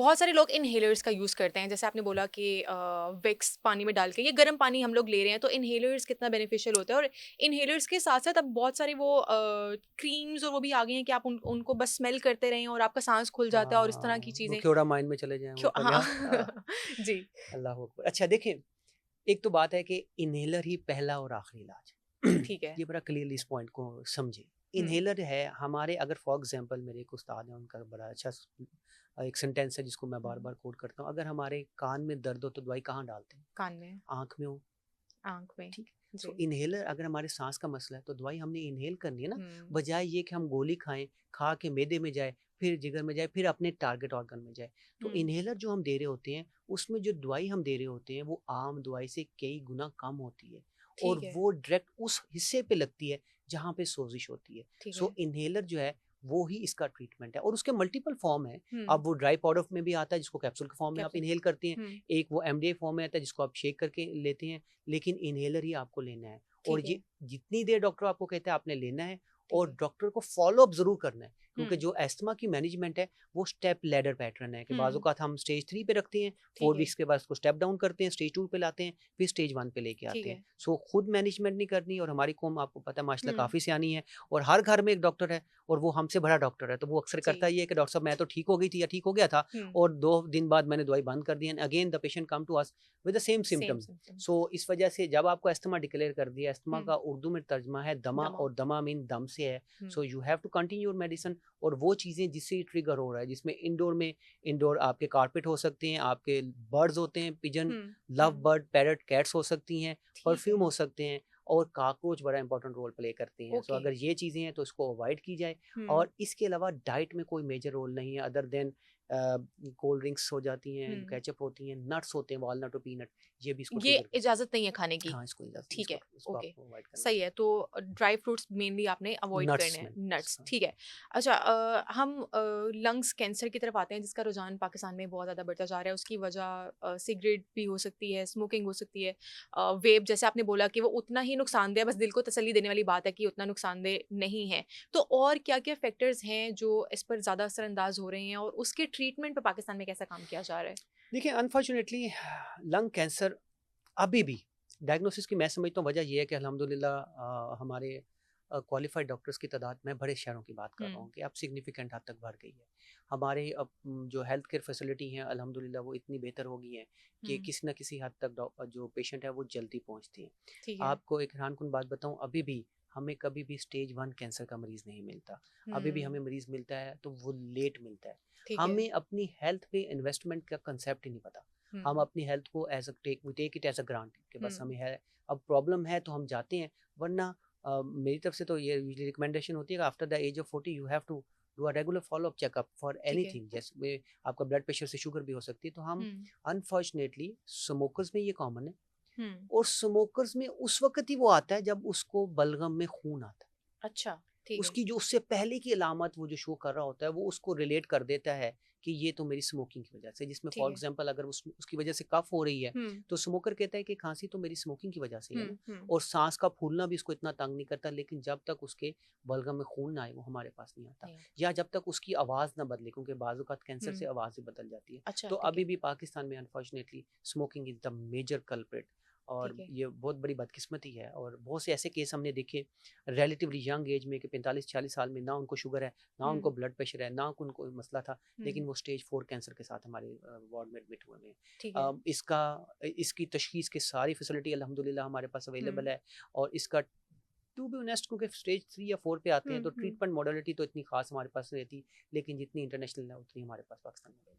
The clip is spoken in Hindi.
बहुत सारे लोग इनहेलर्स का यूज़ करते हैं, जैसे आपने बोला कि विक्स पानी में डाल के ये गर्म पानी हम लोग ले रहे हैं, तो इनहेलर्स कितना बेनिफिशियल होता है। और इनहेलर्स के साथ-साथ अब बहुत सारे वो क्रीम्स और वो भी आ गई हैं कि आप उनको बस स्मेल करते रहें और आपका साँस खुल जाता है और इस तरह की वो चीज़ें। क्योड़ा माइंड में चले जाएँ वो क्यों कर हाँ। लिया। जी। अल्लाह हू अकबर। अच्छा देखिए, एक तो बात है कि इन्हेलर ही पहला और आखिरी इलाज है। ठीक है। ये बड़ा क्लियरली इस पॉइंट को समझिए। हुँ, इन्हेलर है हमारे, अगर फॉर एग्ज़ाम्पल मेरे एक उस्ताद हैं, उनका बड़ा अच्छा एक सेंटेंस है जिसको मैं हुँ। बार-बार कोट करता हूँ, अगर हमारे कान में दर्द हो तो दवाई कहाँ डालते हैं? कान में, आँख में हो, आँख में। ठीक है? सो जी। इन्हेलर अगर हमारे साँस का मसला है तो दवाई हमने इन्हेल करनी है ना, हुँ, बजाय ये कि हम गोली खाएँ, खा के मैदे में जाए, फिर जिगर में जाए, फिर अपने टारगेट ऑर्गन में जाए। तो हुँ। इन्हेलर जो हम दे रहे होते हैं, उसमें जो दवाई हम दे रहे होते हैं, वो आम दवाई से कई गुना कम होती है और ठीक है, वो डायरेक्ट उस हिस्से पे लगती है जहाँ पे सोज़िश होती है। ठीक सो है। इन्हेलर जो है, वो ही इसका ट्रीटमेंट है और उसके मल्टीपल फॉर्म हैं। हुँ, अब वो ड्राई पाउडर में भी आता है जिसको कैप्सूल के फॉर्म में आप कैप्सूल। इन्हेल करते हैं, हुँ, एक वो एमडीए फॉर्म में आता है जिसको आप शेक करके लेते हैं, लेकिन इन्हेलर ही आपको लेना है। और ठीक ये है, जितनी देर डॉक्टर आपको कहते हैं आपने लेना है ठीक और है। डॉक्टर को फ़ॉलो अप ज़रूर करना है, क्योंकि हुँ, जो अस्थमा की मैनेजमेंट है वो स्टेप लैडर पैटर्न है कि बाज़ हुँ, औक़ात हम स्टेज 3 पे रखते हैं, ठीक 4 है, वीक्स के बाद उसको स्टेप डाउन करते हैं, स्टेज 2 पे लाते हैं, फिर स्टेज 1 पे लेके ठीक आते हैं। है। सो खुद मैनेजमेंट नहीं करनी और हमारी कौम आपको पता है माशाल्लाह हुँ, काफ़ी सयानी है और हर घर में एक डॉक्टर है और वो हमसे बड़ा डॉक्टर है, तो वो अक्सर करता जी। ये है कि डॉक्टर साहब मैं तो ठीक हो गई थी या ठीक हो गया था हुँ, और 2 दिन बाद मैंने दवाई बंद कर दी and again the patient come to us with the same same symptoms. Symptoms. So इस वजह से जब आपको अस्थमा डिक्लेयर कर दिया, अस्थमा हुँ, का उर्दू में तर्जमा है दमा दमा। और दमा मीन दम से है। हुँ, so you have to continue your medicine और वो चीज़ें जिससे ट्रिगर हो रहा है, जिसमें इंडोर आपके कारपेट हो सकते हैं, आपके बर्ड्स होते हैं, पिजन, हुँ, लव हुँ, बर्ड, पैरट, कैट्स हो सकती हैं, ठीक परफ्यूम है, हो सकते हैं और कॉकरोच बड़ा इंपॉर्टेंट रोल प्ले करती हैं। So okay. अगर ये चीज़ें हैं तो इसको अवॉइड की जाए हुँ, और इसके अलावा डाइट में कोई मेजर रोल नहीं है अदर देन कोल्ड ड्रिंक्स हो जाती हैं, हुँ। केचअप होती हैं, नट्स होते हैं, वॉलनट और पीनट, ये भी इसको ये ट्रिगर कर इजाज़त नहीं है खाने की। हाँ, इसको इजाज़त ठीक इसको है, इसको ओके। आपको अवॉइड करना सही है, चाहिए। तो ड्राई फ्रूट्स मेनली आपने अवॉइड करने नट्स हैं, में नट्स, हाँ। ठीक है। अच्छा, हम लंग्स कैंसर की तरफ आते हैं जिसका रुझान पाकिस्तान में बहुत ज़्यादा बढ़ता जा रहा है। उसकी वजह सिगरेट भी हो सकती है, स्मोकिंग हो सकती है, वेप जैसे आपने बोला कि वो उतना ही नुकसानदेह है, बस दिल को तसल्ली देने वाली बात है कि उतना नुकसानदेह नहीं है। तो और क्या-क्या फैक्टर्स हैं जो इस पर ज़्यादा असरअंदाज़ हो रहे हैं और उसके ट्रीटमेंट पे पाकिस्तान में कैसा काम किया जा रहा है? देखिए अनफॉर्चुनेटली लंग कैंसर अभी भी डायग्नोसिस की मैं समझता हूँ वजह ये है कि अल्हम्दुलिल्लाह हमारे क्वालिफाइड डॉक्टर्स की तादाद में बड़े शहरों की बात कर रहा हुँ, हूँ कि अब सिग्निफिकेंट हद तक बढ़ गई है। हमारे अब जो हेल्थ केयर फैसिलिटी हैं अल्हम्दुलिल्लाह वो इतनी बेहतर हो गई हैं कि हुँ, किसी न किसी हद तक जो पेशेंट है वो जल्दी पहुँचते हैं। ठीक है। आपको एक हैरानकुन बात बताऊँ, अभी भी हमें कभी भी स्टेज 1 कैंसर का मरीज़ नहीं मिलता। अभी भी हमें हुँ, मरीज़ मिलता है तो वो लेट मिलता है। ठीक है। हमें अपनी हेल्थ पे इन्वेस्टमेंट का कांसेप्ट ही नहीं पता। हम हुँ, अपनी हेल्थ को as a take it as a granted कि बस हुँ, हमें है, अब प्रॉब्लम है तो हम जाते हैं, वरना मेरी तरफ से तो ये यूजुअली रिकमेंडेशन होती है कि after the age of 40 you have to do a regular follow up checkup for ठीक है। एनीथिंग, जैसे आपका ब्लड प्रेशर से शुगर भी हो सकती है। तो हम हुँ, अनफॉर्चुनेटली स्मोकर्स में ये कॉमन है हुँ, और स्मोकर्स में उस वक़्त ही वो आता है जब उसको बलगम में खून आता है। अच्छा, ठीक है। उसकी जो उससे पहले की अलामत वो जो शो कर रहा होता है, वो उसको रिलेट कर देता है कि ये तो मेरी स्मोकिंग की वजह से, जिसमें ठीक फॉर है। एग्जांपल अगर उसकी वजह से कफ हो रही है, हुँ, तो स्मोकर कहता है कि खांसी तो मेरी स्मोकिंग की वजह से है हुँ, ना, हुँ, और सांस का फूलना भी उसको इतना तंग नहीं करता, लेकिन जब तक उसके बलगम में खून ना आए वो हमारे पास नहीं आता, नहीं आता। या जब तक उसकी आवाज़ ना बदले, क्योंकि बाज़ औक़ात कैंसर से हुँ, आवाज़ ही बदल जाती है। अच्छा, तो ठीक अभी है, भी पाकिस्तान में unfortunately smoking is the major culprit और ठीक है। ये बहुत बड़ी बदकिस्मती है और बहुत से ऐसे केस हमने देखे रिलेटिवली यंग एज में कि 45-40 साल में ना उनको शुगर है, ना उनको हुँ, ब्लड प्रेशर है, ना उनको मसला था, हुँ, लेकिन वो स्टेज 4 कैंसर के साथ हमारे वार्ड में एडमिट हुए हैं। ठीक है। इसकी तशख़ीस की सारी फैसिलिटी अल्हम्दुलिल्लाह हमारे पास हुँ, अवेलेबल है और इसका टू बी ऑनेस्ट क्योंकि स्टेज 3 या 4 पे आते हुँ, हैं तो हुँ। ट्रीटमेंट मॉडलिटी तो इतनी ख़ास हमारे पास नहीं रहती, लेकिन जितनी इंटरनेशनल है उतनी हमारे पास पाकिस्तान में